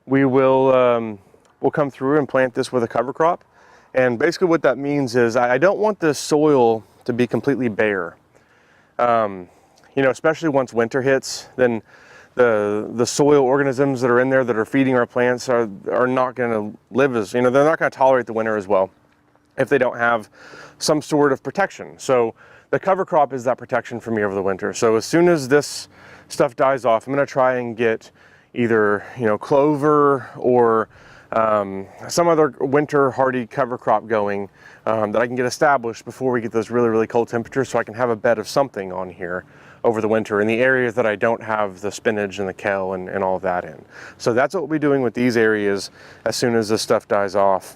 we'll come through and plant this with a cover crop. And basically what that means is I don't want this soil to be completely bare. You know, especially once winter hits, then the soil organisms that are in there that are feeding our plants are not going to live as, you know, they're not going to tolerate the winter as well if they don't have some sort of protection. So the cover crop is that protection for me over the winter. So as soon as this stuff dies off, I'm going to try and get either, you know, clover or some other winter hardy cover crop going that I can get established before we get those really, really cold temperatures, so I can have a bed of something on here over the winter in the areas that I don't have the spinach and the kale and all of that in. So that's what we'll be doing with these areas as soon as this stuff dies off.